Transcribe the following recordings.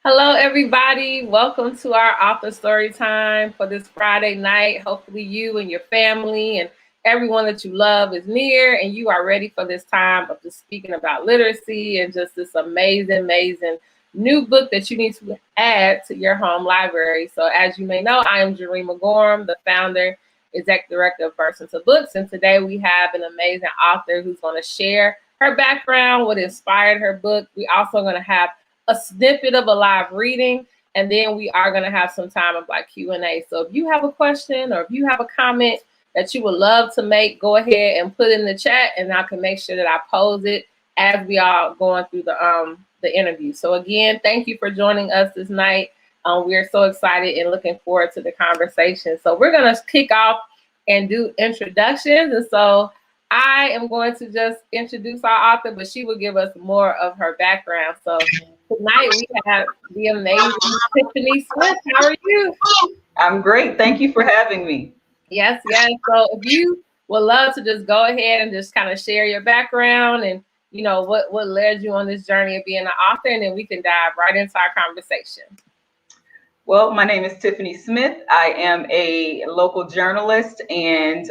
Hello, everybody. Welcome to our author story time for this Friday night. Hopefully, you and your family and everyone that you love is near and you are ready for this time of just speaking about literacy and just this amazing new book that you need to add to your home library. So, as you may know, I am Jarima Gorham, the founder, executive director of Burst Into Books. And today we have an amazing author who's going to share her background, what inspired her book. We also going to have a snippet of a live reading, and then we are going to have some time of like Q&A. So if you have a question or if you have a comment that you would love to make, go ahead and put in the chat, and I can make sure that I pose it as we are going through the interview. So again, thank you for joining us this night. We're so excited and looking forward to the conversation. So we're going to kick off and do introductions, and so I am going to just introduce our author, but she will give us more of her background. So tonight we have the amazing Tiffany Smith. How are you? I'm great. Thank you for having me. Yes. So if you would love to just go ahead and just kind of share your background and what led you on this journey of being an author, and then we can dive right into our conversation. Well, my name is Tiffany Smith. I am a local journalist and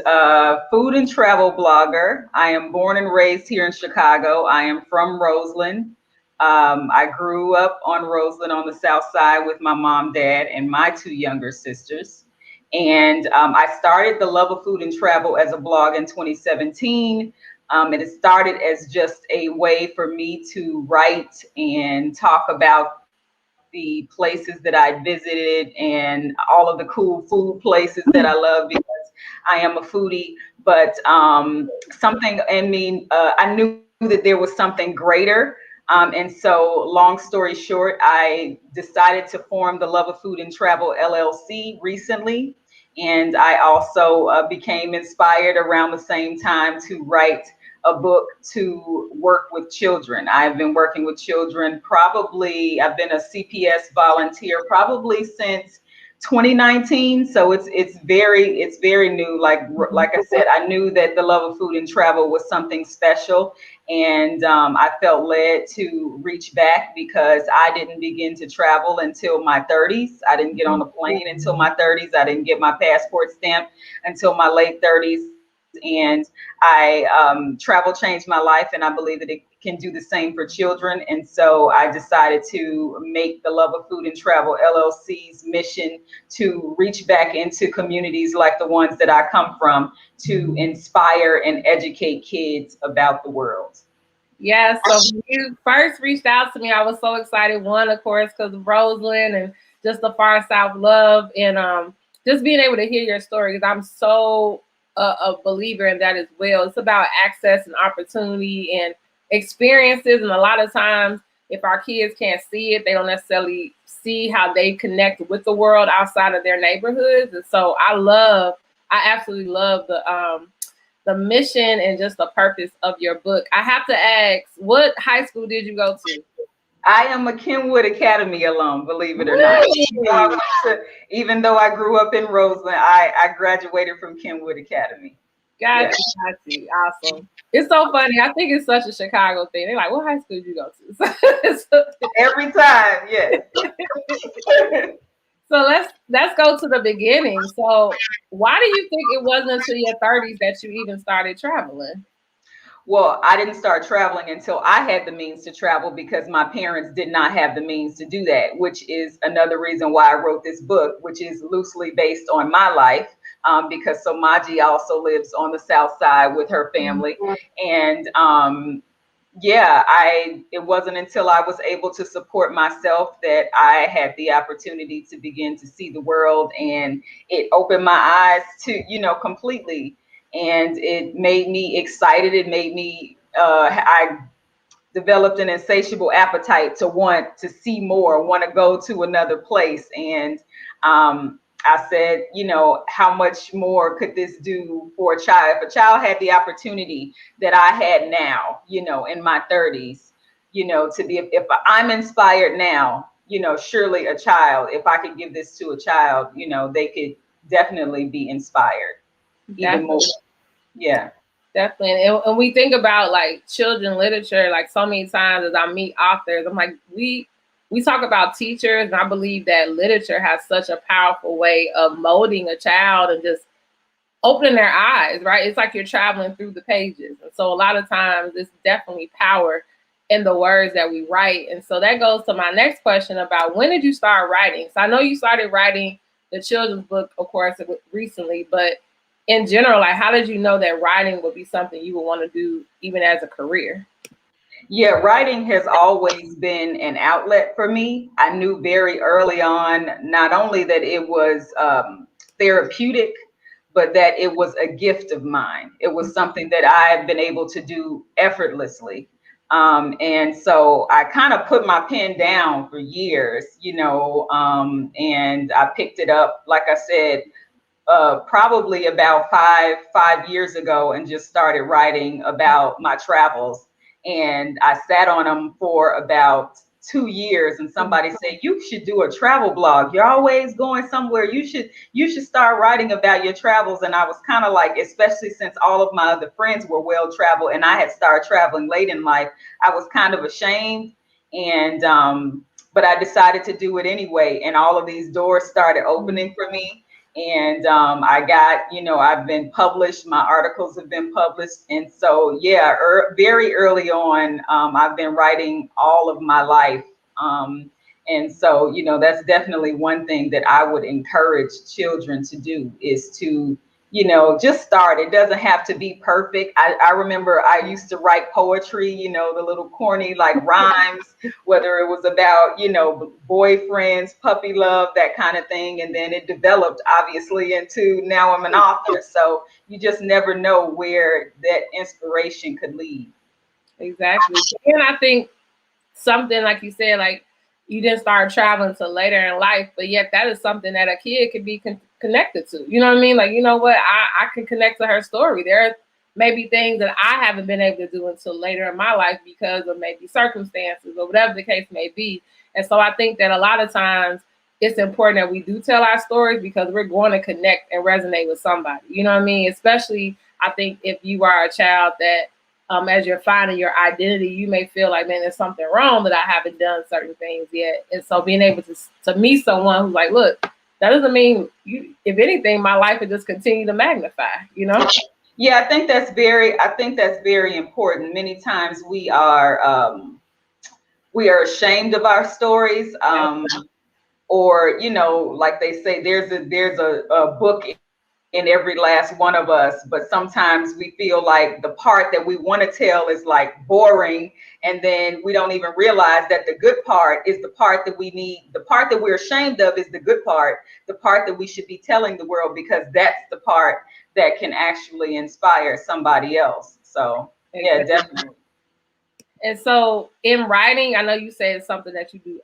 food and travel blogger. I am born and raised here in Chicago. I am from Roseland. I grew up on Roseland on the south side with my mom, dad, and my two younger sisters. And I started the Love of Food and Travel as a blog in 2017. And it started as just a way for me to write and talk about the places that I visited and all of the cool food places that I love because I am a foodie. But something in me, I knew that there was something greater. And so, long story short, I decided to form the Love of Food and Travel LLC recently. And I also became inspired around the same time to write a book to work with children. I've been working with children I've been a CPS volunteer probably since 2019. So it's very new. Like I said, I knew that the Love of Food and Travel was something special. And I felt led to reach back because I didn't begin to travel until my 30s. I didn't get on a plane until my 30s. I didn't get my passport stamp until my late 30s. And travel changed my life, and I believe that it can do the same for children. And so I decided to make the Love of Food and Travel LLC's mission to reach back into communities like the ones that I come from to inspire and educate kids about the world. Yeah, so when you first reached out to me, I was so excited. One, of course, because of Roseland and just the far south love, and just being able to hear your story, because I'm so a believer in that as well. It's about access and opportunity and experiences, and a lot of times, if our kids can't see it, they don't necessarily see how they connect with the world outside of their neighborhoods. And so I absolutely love the mission and just the purpose of your book. I have to ask, what high school did you go to? I am a Kenwood Academy alum, believe it or Really? not. Even though I grew up in Roseland, I graduated from Kenwood Academy. Got you. Awesome. It's so funny. I think it's such a Chicago thing. They're like, what high school did you go to? Every time, yes. So let's go to the beginning. So why do you think it wasn't until your 30s that you even started traveling? Well, I didn't start traveling until I had the means to travel because my parents did not have the means to do that, which is another reason why I wrote this book, which is loosely based on my life, because Somaji also lives on the South Side with her family. And it wasn't until I was able to support myself that I had the opportunity to begin to see the world, and it opened my eyes to, completely. And it made me excited. It made me, I developed an insatiable appetite to want to see more, want to go to another place. And I said, how much more could this do for a child? If a child had the opportunity that I had now, in my 30s, to be, if I'm inspired now, surely a child, if I could give this to a child, they could definitely be inspired even more. Yeah. Definitely. And we think about like children literature, like so many times as I meet authors, I'm like, we we talk about teachers, and I believe that literature has such a powerful way of molding a child and just opening their eyes, right? It's like you're traveling through the pages. And so a lot of times it's definitely power in the words that we write. And so that goes to my next question about when did you start writing? So I know you started writing the children's book, of course, recently, but in general, like how did you know that writing would be something you would want to do even as a career? Yeah, writing has always been an outlet for me. I knew very early on not only that it was therapeutic, but that it was a gift of mine. It was something that I've been able to do effortlessly. And so I kind of put my pen down for years, and I picked it up, like I said, probably about five years ago, and just started writing about my travels. And I sat on them for about 2 years, and somebody said, you should do a travel blog. You're always going somewhere. You should start writing about your travels. And I was kind of like, especially since all of my other friends were well traveled and I had started traveling late in life, I was kind of ashamed. And but I decided to do it anyway, and all of these doors started opening for me. And I got, I've been published, my articles have been published. And so, yeah, very early on, I've been writing all of my life. And so, that's definitely one thing that I would encourage children to do, is to, just start. It doesn't have to be perfect. I remember I used to write poetry, the little corny like rhymes, whether it was about, boyfriends, puppy love, that kind of thing. And then it developed obviously into now I'm an author. So you just never know where that inspiration could lead. Exactly. And I think something like you said, like you didn't start traveling till later in life, but yet that is something that a kid could be connected to. You know what I mean? Like, you know what? I can connect to her story. There are maybe things that I haven't been able to do until later in my life because of maybe circumstances or whatever the case may be. And so I think that a lot of times it's important that we do tell our stories because we're going to connect and resonate with somebody. You know what I mean? Especially, I think if you are a child that as you're finding your identity, you may feel like, man, there's something wrong that I haven't done certain things yet. And so being able to meet someone who's like, look, that doesn't mean you, if anything, my life would just continue to magnify, you know? Yeah, I think that's very important. Many times we are ashamed of our stories. Or, like they say, there's a book in every last one of us, but sometimes we feel like the part that we want to tell is like boring, and then we don't even realize that the good part is the part that we need. The part that we're ashamed of is the good part, the part that we should be telling the world, because that's the part that can actually inspire somebody else. So yeah, definitely. And so in writing, I know you say it's something that you do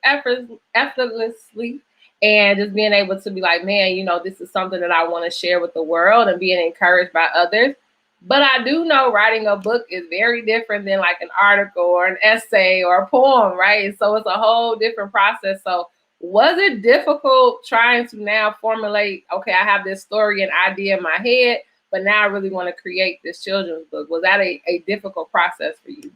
effortlessly, and just being able to be like, man, this is something that I want to share with the world and being encouraged by others. But I do know writing a book is very different than like an article or an essay or a poem, right? So it's a whole different process. So was it difficult trying to now formulate, okay, I have this story and idea in my head, but now I really want to create this children's book? Was that a difficult process for you?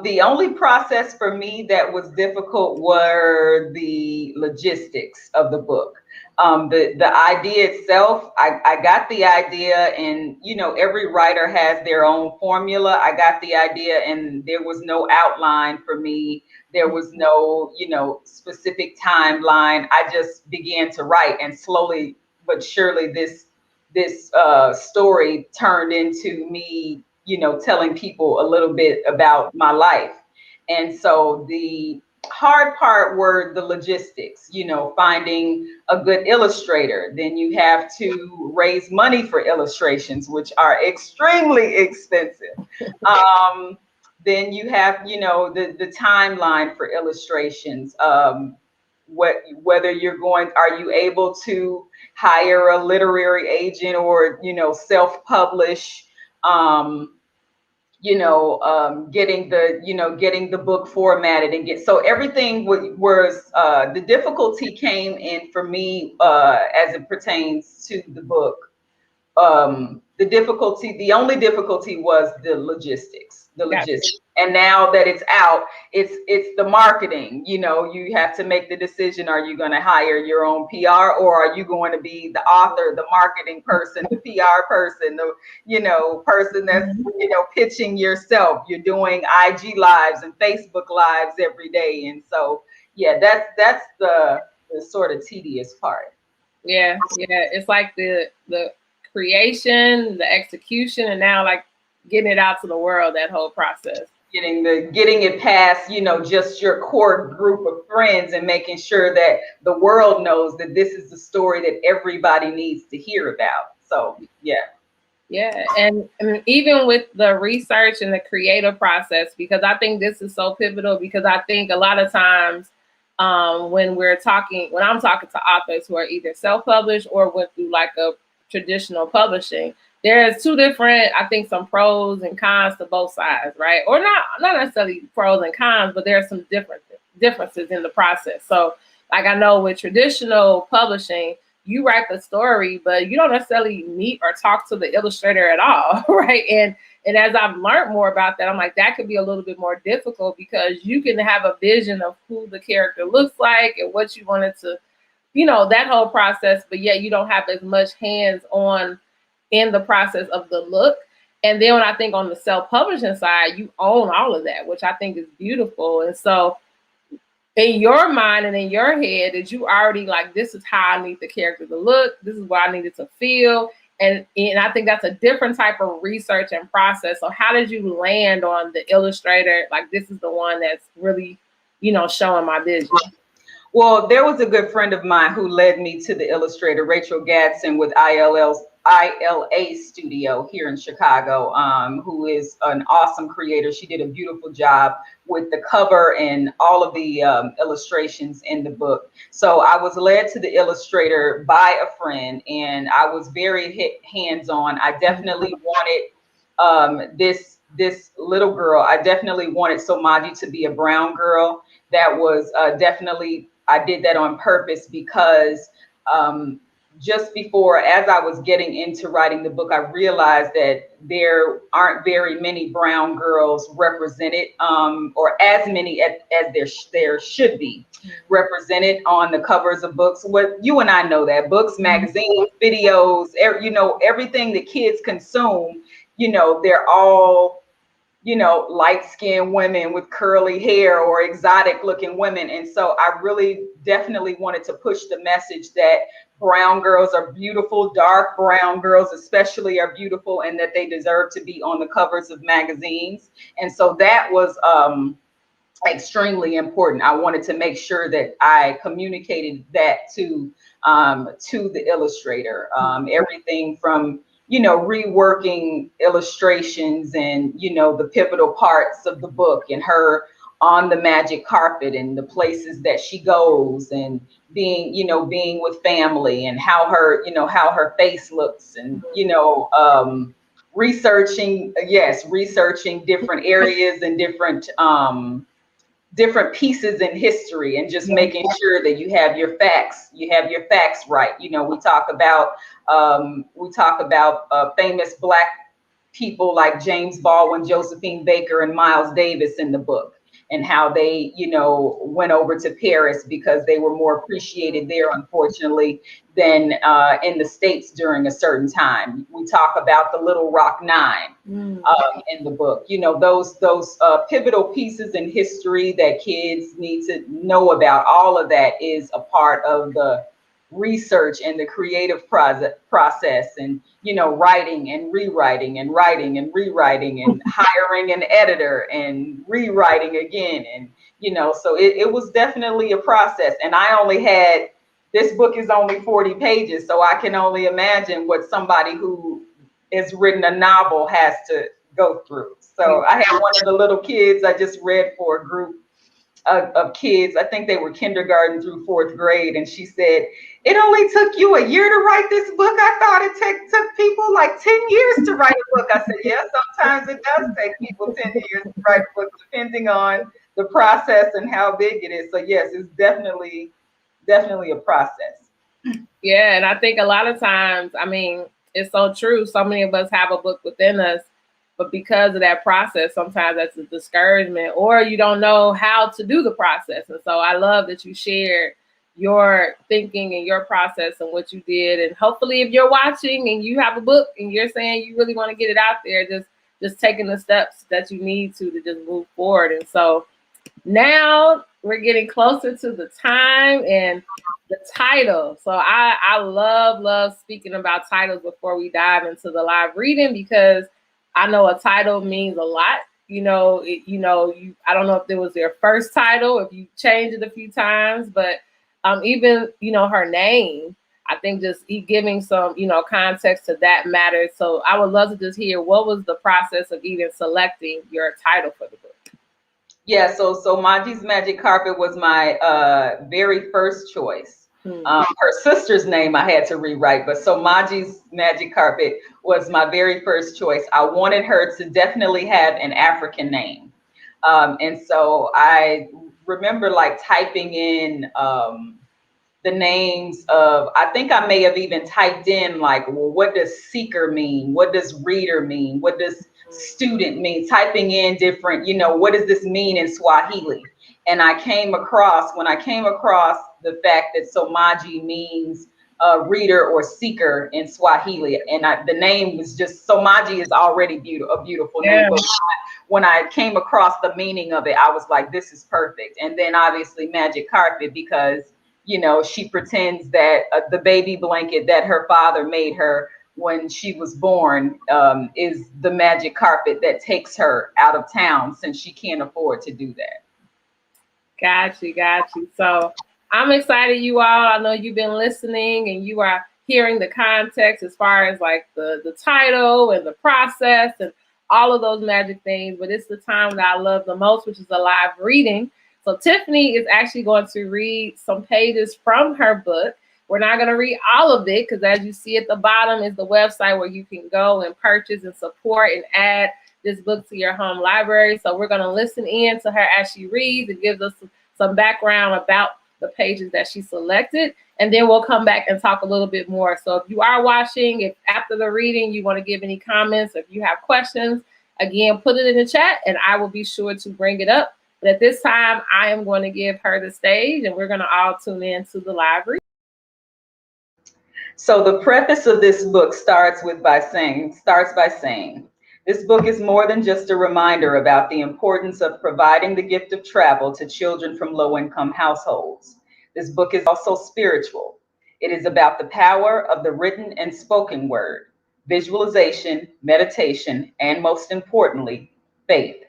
The only process for me that was difficult were the logistics of the book. The idea itself, I got the idea, and every writer has their own formula. I got the idea, and there was no outline for me. There was no, specific timeline. I just began to write, and slowly but surely, this story turned into me, telling people a little bit about my life. And so the hard part were the logistics, finding a good illustrator. Then you have to raise money for illustrations, which are extremely expensive. Um, then you have, the timeline for illustrations. Whether are you able to hire a literary agent, or, self-publish, um, getting the book formatted and so everything was the difficulty came in for me, as it pertains to the book. The only difficulty was the logistics, And now that it's out, it's the marketing. You know, you have to make the decision: are you going to hire your own PR, or are you going to be the author, the marketing person, the PR person, the person that's pitching yourself? You're doing IG lives and Facebook lives every day, and so yeah, that's the sort of tedious part. Yeah, it's like the creation, the execution, and now like getting it out to the world, that whole process. Getting it past, just your core group of friends, and making sure that the world knows that this is the story that everybody needs to hear about. So yeah, and even with the research and the creative process, because I think this is so pivotal, because I think a lot of times when I'm talking to authors who are either self-published or went through like a traditional publishing, there's two different, I think, some pros and cons to both sides, right? Or not necessarily pros and cons, but there are some differences in the process. So like I know with traditional publishing, you write the story, but you don't necessarily meet or talk to the illustrator at all, right? And as I've learned more about that, I'm like, that could be a little bit more difficult, because you can have a vision of who the character looks like and what you wanted to, that whole process, but yet you don't have as much hands-on in the process of the look. And then when I think on the self-publishing side, you own all of that, which I think is beautiful. And so in your mind and in your head, that you already like, this is how I need the character to look, this is what I needed to feel. And I think that's a different type of research and process. So how did you land on the illustrator? Like, this is the one that's really, showing my vision. Well, there was a good friend of mine who led me to the illustrator, Rachel Gadsden, with ILA Studio here in Chicago, who is an awesome creator. She did a beautiful job with the cover and all of the illustrations in the book. So I was led to the illustrator by a friend, and I was very hands-on. I definitely wanted this little girl. I definitely wanted Somaji to be a brown girl. That was definitely, I did that on purpose, because just before, as I was getting into writing the book, I realized that there aren't very many brown girls represented, or as many as there should be represented on the covers of books. What you and I know, that books, magazines, videos, everything that kids consume, they're all light-skinned women with curly hair or exotic looking women. And so I really definitely wanted to push the message that brown girls are beautiful, dark brown girls especially are beautiful, and that they deserve to be on the covers of magazines. And so that was extremely important. I wanted to make sure that I communicated that to the illustrator. Everything from reworking illustrations and, the pivotal parts of the book, and her on the magic carpet and the places that she goes, and being with family, and how her face looks, and, researching different areas and different pieces in history, and just making sure that you have your facts right. We talk about famous Black people like James Baldwin, Josephine Baker, and Miles Davis in the book, and how they, went over to Paris because they were more appreciated there, unfortunately, than in the States during a certain time. We talk about the Little Rock Nine in the book. Those pivotal pieces in history that kids need to know about. All of that is a part of the research and the creative process, and writing and rewriting and writing and rewriting and hiring an editor and rewriting again. And so it was definitely a process. And this book is only 40 pages, so I can only imagine what somebody who has written a novel has to go through. So I had one of the little kids I just read for a group of kids. I think they were kindergarten through 4th grade, and she said, "It only took you a year to write this book? I thought it took people like 10 years to write a book." I said, "Yeah, sometimes it does take people 10 years to write a book, depending on the process and how big it is." So yes, it's definitely a process. Yeah, and I think a lot of times, I mean, it's so true. So many of us have a book within us, But because of that process, sometimes that's a discouragement, or you don't know how to do the process. And so I love that you shared your thinking and your process and what you did. And hopefully if you're watching and you have a book and you're saying you really want to get it out there, just taking the steps that you need to just move forward. And so now we're getting closer to the time and the title. So I love speaking about titles before we dive into the live reading, because I know a title means a lot. I don't know if it was their first title, if you changed it a few times, but even her name, I think just giving some context to that matters. So I would love to just hear, what was the process of even selecting your title for the book? Yeah, so Maji's Magic Carpet was my very first choice. Her sister's name I had to rewrite, but so Maji's Magic Carpet was my very first choice. I wanted her to definitely have an African name. And so I remember like typing in the names of, I think I may have even typed in like, well, what does seeker mean? What does reader mean? What does student mean? Typing in different, what does this mean in Swahili? And when I came across the fact that Somaji means reader or seeker in Swahili, and the name was just, Somaji is already a beautiful name. But when I came across the meaning of it, I was like, this is perfect. And then obviously Magic Carpet, because she pretends that the baby blanket that her father made her when she was born is the magic carpet that takes her out of town, since she can't afford to do that. Got you. So I'm excited, you all. I know you've been listening and you are hearing the context as far as like the title and the process and all of those magic things. But it's the time that I love the most, which is a live reading. So Tiffany is actually going to read some pages from her book. We're not going to read all of it, because as you see at the bottom is the website where you can go and purchase and support and add this book to your home library. So we're going to listen in to her as she reads and gives us some background about the pages that she selected. And then we'll come back and talk a little bit more. So if you are watching, if after the reading you want to give any comments, if you have questions, again, put it in the chat and I will be sure to bring it up. But at this time, I am going to give her the stage and we're going to all tune in to the live reading. So the preface of this book starts by saying, this book is more than just a reminder about the importance of providing the gift of travel to children from low-income households. This book is also spiritual. It is about the power of the written and spoken word, visualization, meditation, and most importantly, faith.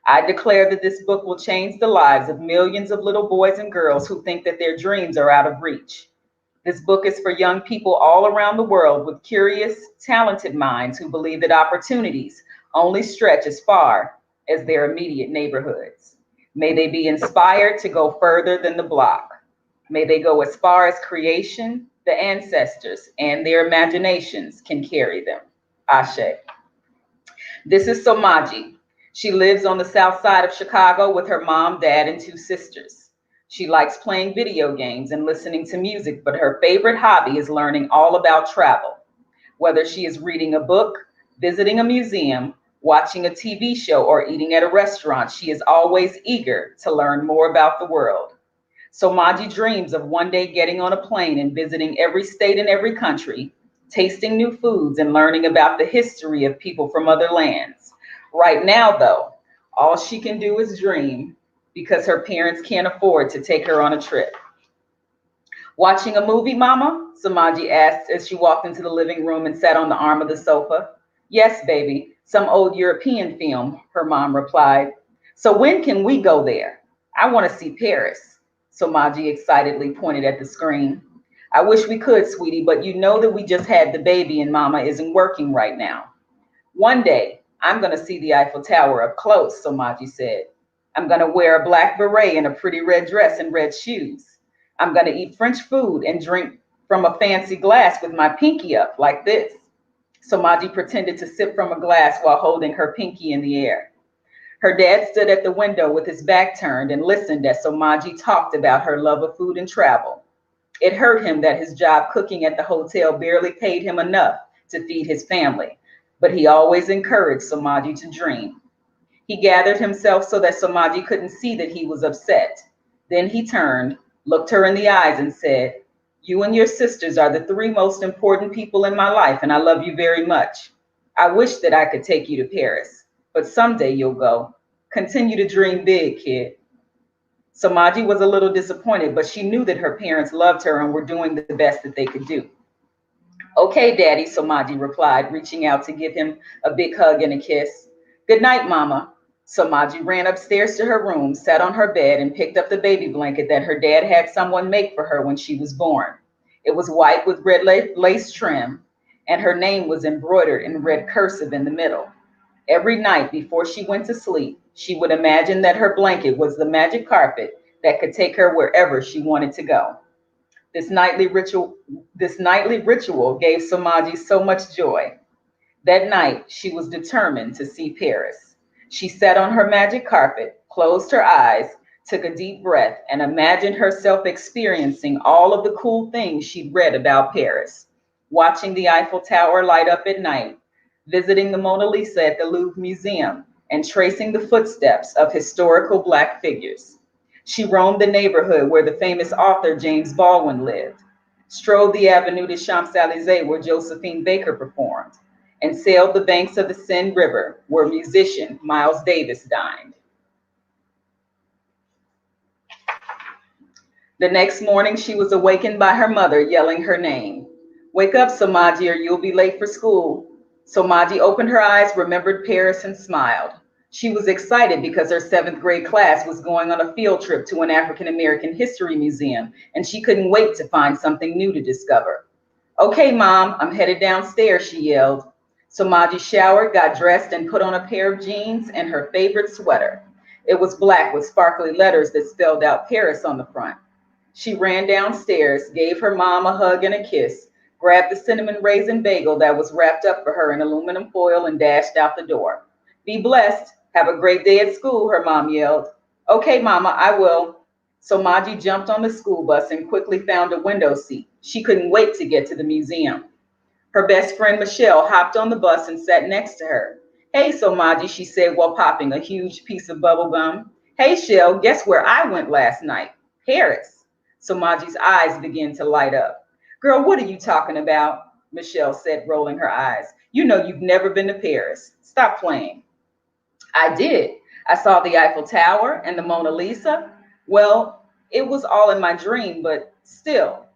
I declare that this book will change the lives of millions of little boys and girls who think that their dreams are out of reach. This book is for young people all around the world with curious, talented minds who believe that opportunities only stretch as far as their immediate neighborhoods. May they be inspired to go further than the block. May they go as far as creation, the ancestors, and their imaginations can carry them. Ashe. This is Somaji. She lives on the south side of Chicago with her mom, dad, and 2 sisters. She likes playing video games and listening to music, but her favorite hobby is learning all about travel. Whether she is reading a book, visiting a museum, watching a TV show, or eating at a restaurant, she is always eager to learn more about the world. Somaji dreams of one day getting on a plane and visiting every state in every country, tasting new foods and learning about the history of people from other lands. Right now, though, all she can do is dream because her parents can't afford to take her on a trip. Watching a movie, Mama? Somaji asked as she walked into the living room and sat on the arm of the sofa. Yes, baby, some old European film, her mom replied. So when can we go there? I want to see Paris. Somaji excitedly pointed at the screen. I wish we could, sweetie, but you know that we just had the baby and Mama isn't working right now. One day, I'm going to see the Eiffel Tower up close, Somaji said. I'm going to wear a black beret and a pretty red dress and red shoes. I'm going to eat French food and drink from a fancy glass with my pinky up like this. Somaji pretended to sip from a glass while holding her pinky in the air. Her dad stood at the window with his back turned and listened as Somaji talked about her love of food and travel. It hurt him that his job cooking at the hotel barely paid him enough to feed his family. but he always encouraged Somaji to dream. He gathered himself so that Somaji couldn't see that he was upset. Then he turned, looked her in the eyes, and said, "You and your sisters are the three most important people in my life, and I love you very much. I wish that I could take you to Paris, but someday you'll go. Continue to dream big, kid." Somaji was a little disappointed, but she knew that her parents loved her and were doing the best that they could do. "Okay, Daddy," Somaji replied, reaching out to give him a big hug and a kiss. "Good night, Mama." Somaji ran upstairs to her room, sat on her bed, and picked up the baby blanket that her dad had someone make for her when she was born. It was white with red lace trim, and her name was embroidered in red cursive in the middle. Every night before she went to sleep, she would imagine that her blanket was the magic carpet that could take her wherever she wanted to go. This nightly ritual, this nightly ritual gave Somaji so much joy. That night, she was determined to see Paris. She sat on her magic carpet, closed her eyes, took a deep breath, and imagined herself experiencing all of the cool things she'd read about Paris, watching the Eiffel Tower light up at night, visiting the Mona Lisa at the Louvre Museum, and tracing the footsteps of historical Black figures. She roamed the neighborhood where the famous author James Baldwin lived, strode the Avenue des Champs-Élysées where Josephine Baker performed, and sailed the banks of the Seine River where musician Miles Davis dined. The next morning, she was awakened by her mother yelling her name. "Wake up, Somaji, or you'll be late for school." Somaji opened her eyes, remembered Paris, and smiled. She was excited because her seventh grade class was going on a field trip to an African American history museum, and she couldn't wait to find something new to discover. "Okay, Mom, I'm headed downstairs," she yelled. Somaji showered, got dressed, and put on a pair of jeans and her favorite sweater. It was black with sparkly letters that spelled out Paris on the front. She ran downstairs, gave her mom a hug and a kiss, grabbed the cinnamon raisin bagel that was wrapped up for her in aluminum foil, and dashed out the door. "Be blessed. Have a great day at school," her mom yelled. "Okay, Mama, I will." Somaji jumped on the school bus and quickly found a window seat. She couldn't wait to get to the museum. Her best friend Michelle hopped on the bus and sat next to her. "Hey, Somaji," she said while popping a huge piece of bubble gum. "Hey, Shell, guess where I went last night? Paris." Somaji's eyes began to light up. "Girl, what are you talking about?" Michelle said, rolling her eyes. "You know you've never been to Paris. Stop playing." "I did. I saw the Eiffel Tower and the Mona Lisa. Well, it was all in my dream, but still."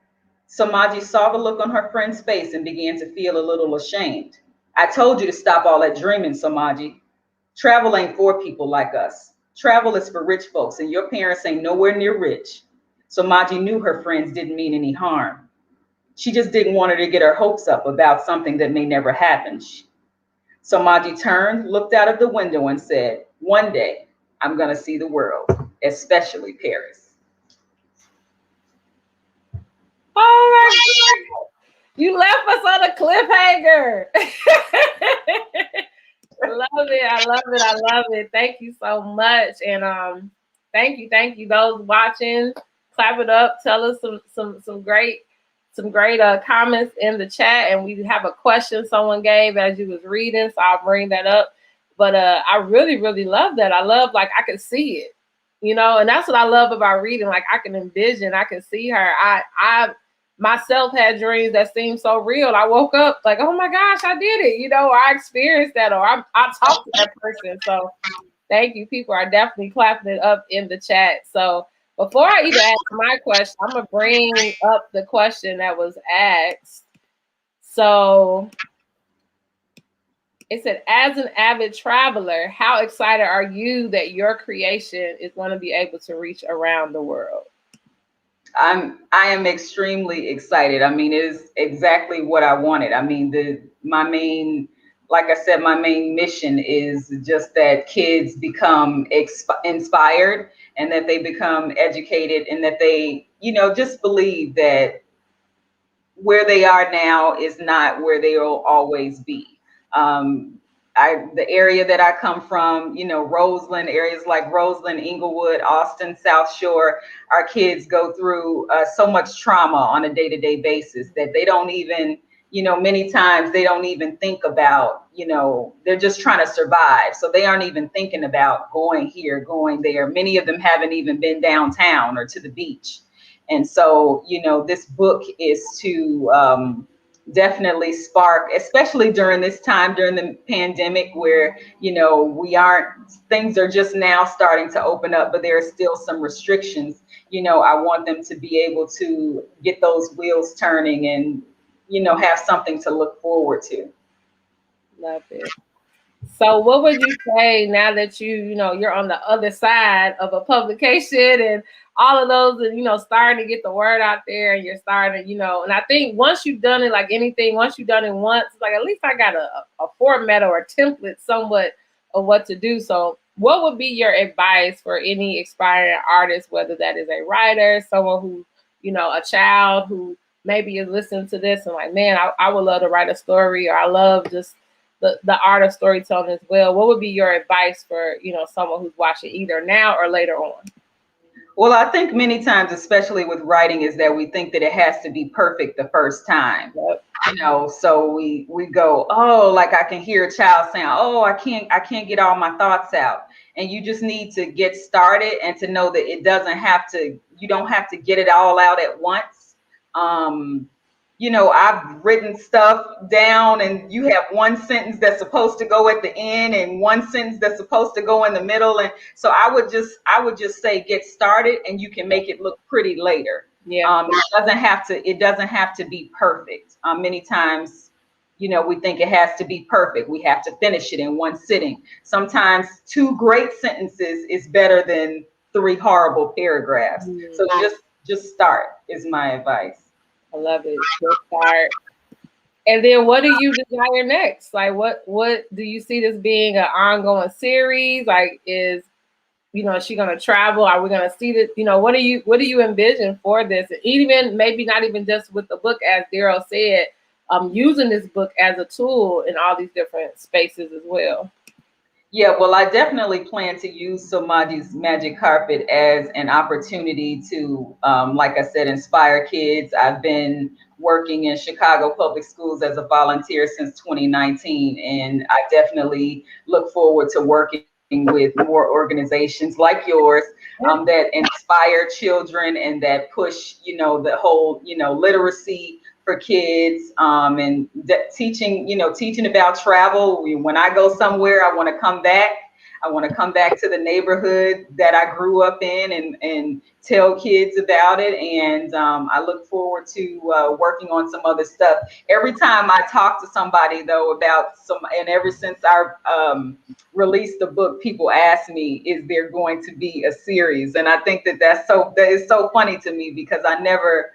Somaji saw the look on her friend's face and began to feel a little ashamed. "I told you to stop all that dreaming, Somaji. Travel ain't for people like us. Travel is for rich folks, and your parents ain't nowhere near rich." Somaji knew her friends didn't mean any harm. She just didn't want her to get her hopes up about something that may never happen. Somaji turned, looked out of the window, and said, "One day, I'm going to see the world, especially Paris." Oh my God. You left us on a cliffhanger. I love it. I love it. I love it. Thank you so much. And thank you. Those watching, clap it up. Tell us some great comments in the chat. And we have a question someone gave as you was reading, so I'll bring that up. But I really, really love that. I love, like, I can see it, and that's what I love about reading. Like, I can envision, I can see her. I myself had dreams that seemed so real. I woke up like, oh my gosh, I did it. Or I experienced that, or I talked to that person. So thank you. People are definitely clapping it up in the chat. So before I even ask my question, I'm going to bring up the question that was asked. So it said, as an avid traveler, how excited are you that your creation is going to be able to reach around the world? I am extremely excited. I mean, it is exactly what I wanted. I mean, my main mission is just that kids become inspired, and that they become educated, and that they, just believe that where they are now is not where they will always be. The area that I come from, Roseland, areas like Roseland, Inglewood, Austin, South Shore, our kids go through so much trauma on a day-to-day basis that they don't even, many times they don't even think about, they're just trying to survive. So they aren't even thinking about going here, going there. Many of them haven't even been downtown or to the beach. And so, this book is to definitely spark, especially during this time, during the pandemic, where, things are just now starting to open up, but there are still some restrictions. I want them to be able to get those wheels turning and, have something to look forward to. Love it. So what would you say now that you're on the other side of a publication and all of those, and starting to get the word out there, and you're starting, and I think once you've done it, like anything, once you've done it once, it's like at least I got a format or a template somewhat of what to do. So what would be your advice for any aspiring artist, whether that is a writer, someone who, a child who maybe is listening to this and like, man, I would love to write a story, or I love just the art of storytelling as well. What would be your advice for, someone who's watching either now or later on? Well, I think many times, especially with writing, is that we think that it has to be perfect the first time. Yep. So we go, oh, like I can hear a child saying, oh, I can't get all my thoughts out. And you just need to get started and to know that you don't have to get it all out at once. I've written stuff down, and you have one sentence that's supposed to go at the end and one sentence that's supposed to go in the middle. And so I would just say, get started, and you can make it look pretty later. Yeah. It doesn't have to be perfect. Many times, we think it has to be perfect. We have to finish it in one sitting. Sometimes 2 great sentences is better than 3 horrible paragraphs. Mm-hmm. So just start is my advice. I love it. Good start. And then what do you desire next? Like what do you see this being an ongoing series? Like is she gonna travel? Are we gonna see this? What do you envision for this? And even maybe not even just with the book, as Daryl said, using this book as a tool in all these different spaces as well. Yeah, well, I definitely plan to use Somaji's Magic Carpet as an opportunity to, like I said, inspire kids. I've been working in Chicago public schools as a volunteer since 2019, and I definitely look forward to working with more organizations like yours that inspire children and that push, the whole, literacy for kids, and teaching about travel. When I go somewhere, I want to come back. I want to come back to the neighborhood that I grew up in and tell kids about it. And I look forward to working on some other stuff. Every time I talk to somebody, though, about and ever since I released the book, people ask me, is there going to be a series? And I think that is so funny to me, because I never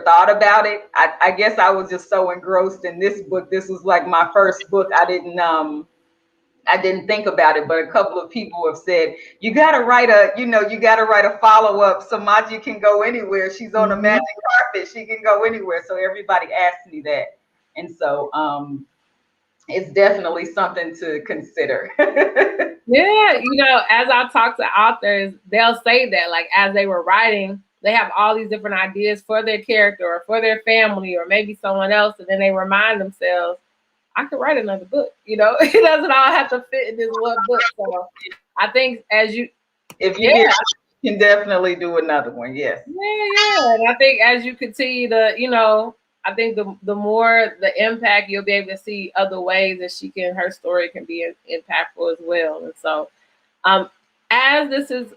thought about it. I guess I was just so engrossed in this book. This was like my first book. I didn't think about it, but a couple of people have said, you got to write a follow-up. Somaji can go anywhere. She's on a magic carpet. She can go anywhere. So everybody asked me that. And so it's definitely something to consider. Yeah. As I talk to authors, they'll say that, like, as they were writing, they have all these different ideas for their character or for their family or maybe someone else. And then they remind themselves, I could write another book. It doesn't all have to fit in this one book. So I think you can definitely do another one. Yes. Yeah. And I think as you continue to, I think the more the impact, you'll be able to see other ways that her story can be impactful as well. And so, as this is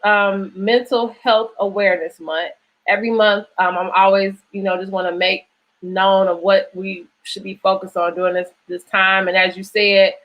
Mental Health Awareness Month, every month I'm always, just want to make known of what we should be focused on during this time. And as you said,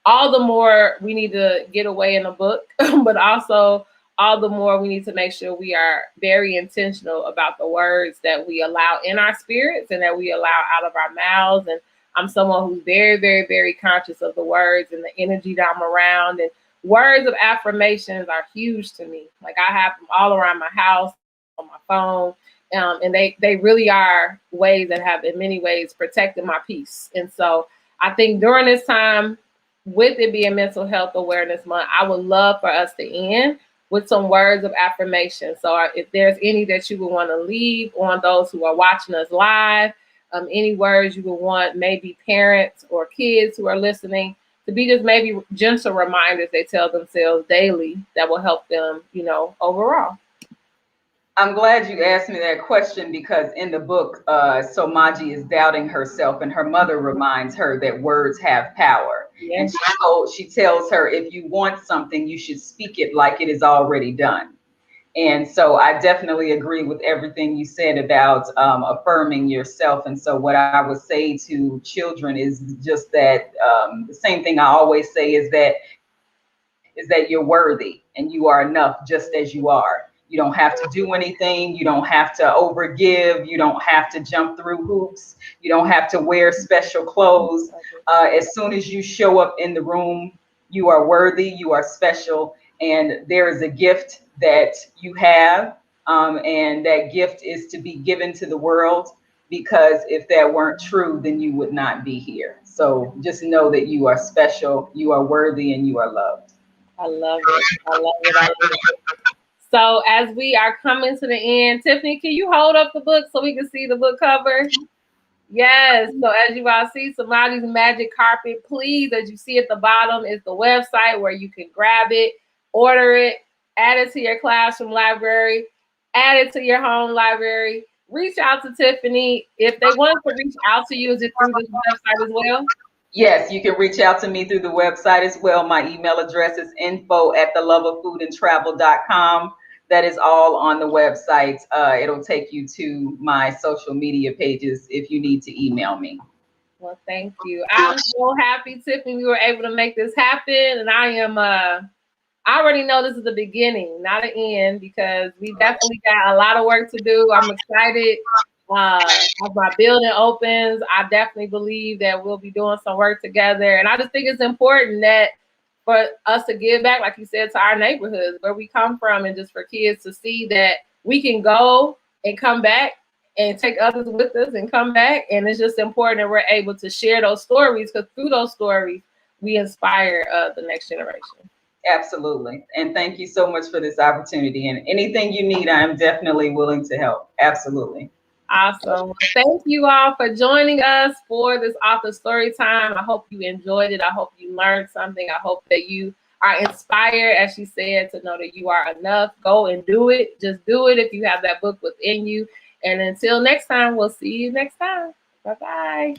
all the more we need to get away in a book, but also all the more we need to make sure we are very intentional about the words that we allow in our spirits and that we allow out of our mouths. And I'm someone who's very, very, very conscious of the words and the energy that I'm around. And words of affirmations are huge to me. Like I have them all around my house, on my phone. And they really are ways that have in many ways protected my peace. And so I think during this time, with it being Mental Health Awareness Month, I would love for us to end with some words of affirmation. So if there's any that you would want to leave on those who are watching us live, any words you would want maybe parents or kids who are listening to be just maybe gentle reminders they tell themselves daily that will help them, overall? I'm glad you asked me that question because in the book, Somaji is doubting herself, and her mother reminds her that words have power. And Yes. she tells her, if you want something, you should speak it like it is already done. And so I definitely agree with everything you said about affirming yourself. And so what I would say to children is just that the same thing I always say is that you're worthy and you are enough just as you are. You don't have to do anything. You don't have to overgive. You don't have to jump through hoops. You don't have to wear special clothes. As soon as you show up in the room, you are worthy, you are special, and there is a gift that you have. And that gift is to be given to the world, because if that weren't true, then you would not be here. So just know that you are special, you are worthy, and you are loved. I love it. I love it. I love it. So as we are coming to the end, Tiffany, can you hold up the book so we can see the book cover? Yes. So as you all see, Somebody's Magic Carpet, please, as you see at the bottom, is the website where you can grab it, order it, add it to your classroom library, add it to your home library. Reach out to Tiffany. If they want to reach out to you, is it through this website as well? Yes, you can reach out to me through the website as well. My email address is info@theloveoffoodandtravel.com. That is all on the website. It'll take you to my social media pages if you need to email me. Well, thank you. I'm so happy, Tiffany, we were able to make this happen. And I am I already know this is the beginning, not an end, because we definitely got a lot of work to do. I'm excited. As my building opens, I definitely believe that we'll be doing some work together. And I just think it's important that for us to give back, like you said, to our neighborhoods where we come from, and just for kids to see that we can go and come back and take others with us and come back. And it's just important that we're able to share those stories, because through those stories, we inspire the next generation. Absolutely. And thank you so much for this opportunity. And anything you need, I am definitely willing to help. Absolutely. Awesome. Well, thank you all for joining us for this author story time. I hope you enjoyed it. I hope you learned something. I hope that you are inspired, as she said, to know that you are enough. Go and do it. Just do it if you have that book within you. And until next time, we'll see you next time. Bye-bye.